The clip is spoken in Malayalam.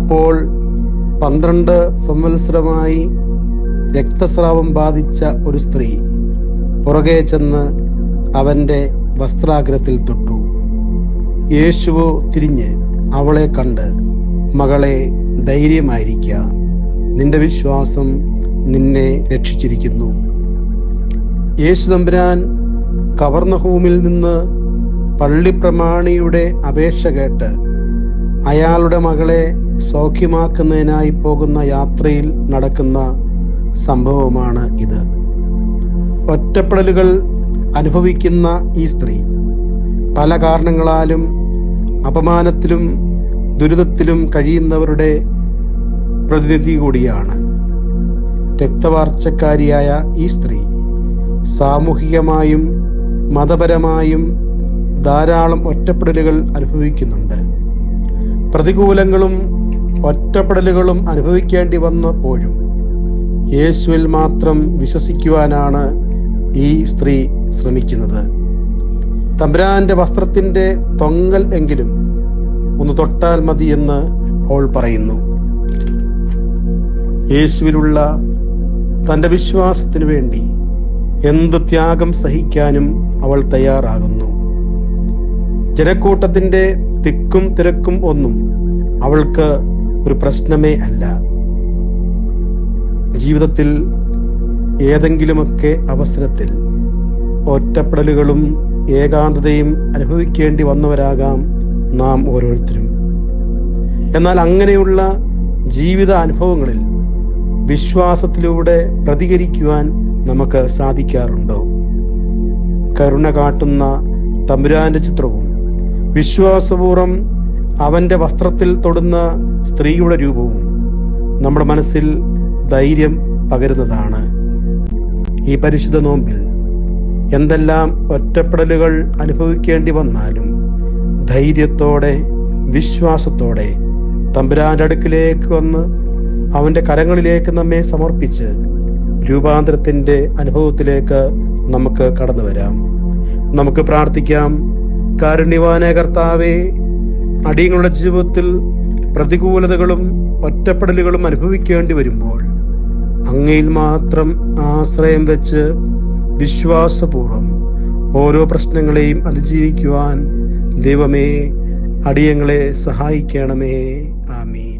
അപ്പോൾ 12 സംവത്സരമായി രക്തസ്രാവം ബാധിച്ച ഒരു സ്ത്രീ പുറകെ ചെന്ന് അവൻ്റെ വസ്ത്രാഗ്രത്തിൽ തൊട്ടു. യേശുവോ തിരിഞ്ഞ് അവളെ കണ്ട്, മകളെ, ധൈര്യമായിരിക്ക, നിന്റെ വിശ്വാസം നിന്നെ രക്ഷിച്ചിരിക്കുന്നു. യേശു തമ്പുരാൻ കവർന്നഹൂമിൽ നിന്ന് പള്ളിപ്രമാണിയുടെ അപേക്ഷ കേട്ട് അയാളുടെ മകളെ സൗഖ്യമാക്കുന്നതിനായി പോകുന്ന യാത്രയിൽ നടക്കുന്ന സംഭവമാണ് ഇത്. ഒറ്റപ്പെടലുകൾ അനുഭവിക്കുന്ന ഈ സ്ത്രീ പല കാരണങ്ങളാലും അപമാനത്തിലും ദുരിതത്തിലും കഴിയുന്നവരുടെ പ്രതിനിധി കൂടിയാണ്. രക്തവാർച്ചക്കാരിയായ ഈ സ്ത്രീ സാമൂഹികമായും മതപരമായും ധാരാളം ഒറ്റപ്പെടലുകൾ അനുഭവിക്കുന്നുണ്ട്. പ്രതികൂലങ്ങളും ഒറ്റപ്പെടലുകളും അനുഭവിക്കേണ്ടി വന്നപ്പോഴും യേശുവിൽ മാത്രം വിശ്വസിക്കുവാനാണ് ഈ സ്ത്രീ ശ്രമിക്കുന്നത്. തമ്പുരാന്റെ വസ്ത്രത്തിന്റെ തൊങ്ങൽ എങ്കിലും ഒന്ന് തൊട്ടാൽ മതി എന്ന് അവൾ പറയുന്നു. യേശുവിലുള്ള തൻ്റെ വിശ്വാസത്തിനു വേണ്ടി എന്ത് ത്യാഗം സഹിക്കാനും അവൾ തയ്യാറാകുന്നു. ജനക്കൂട്ടത്തിന്റെ തിക്കും തിരക്കും ഒന്നും അവൾക്ക് ഒരു പ്രശ്നമേ അല്ല. ജീവിതത്തിൽ ഏതെങ്കിലുമൊക്കെ അവസരത്തിൽ ഒറ്റപ്പെടലുകളും ഏകാന്തതയും അനുഭവിക്കേണ്ടി വന്നവരാകാം നാം ഓരോരുത്തരും. എന്നാൽ അങ്ങനെയുള്ള ജീവിത അനുഭവങ്ങളിൽ വിശ്വാസത്തിലൂടെ പ്രതികരിക്കുവാൻ നമുക്ക് സാധിക്കാറുണ്ടോ? കരുണ കാട്ടുന്ന തമ്പുരാന്റെ ചിത്രവും വിശ്വാസപൂർവം അവന്റെ വസ്ത്രത്തിൽ തൊടുന്ന സ്ത്രീയുടെ രൂപവും നമ്മുടെ മനസ്സിൽ ധൈര്യം പകരുന്നതാണ്. ഈ പരിശുദ്ധ നോമ്പിൽ എന്തെല്ലാം ഒറ്റപ്പെടലുകൾ അനുഭവിക്കേണ്ടി വന്നാലും ധൈര്യത്തോടെ വിശ്വാസത്തോടെ തമ്പുരാന്റെ അടുക്കിലേക്ക് വന്ന് അവന്റെ കരങ്ങളിലേക്ക് നമ്മെ സമർപ്പിച്ച് രൂപാന്തരത്തിന്റെ അനുഭവത്തിലേക്ക് നമുക്ക് കടന്നു വരാം. നമുക്ക് പ്രാർത്ഥിക്കാം. കാരുണ്യവാനായ കർത്താവേ, അടിയങ്ങളുടെ ജീവിതത്തിൽ പ്രതികൂലതകളും ഒറ്റപ്പെടലുകളും അനുഭവിക്കേണ്ടി വരുമ്പോൾ അങ്ങയിൽ മാത്രം ആശ്രയം വെച്ച് വിശ്വാസപൂർവം ഓരോ പ്രശ്നങ്ങളെയും അതിജീവിക്കുവാൻ ദൈവമേ, അടിയങ്ങളെ സഹായിക്കണമേ. ആമീൻ.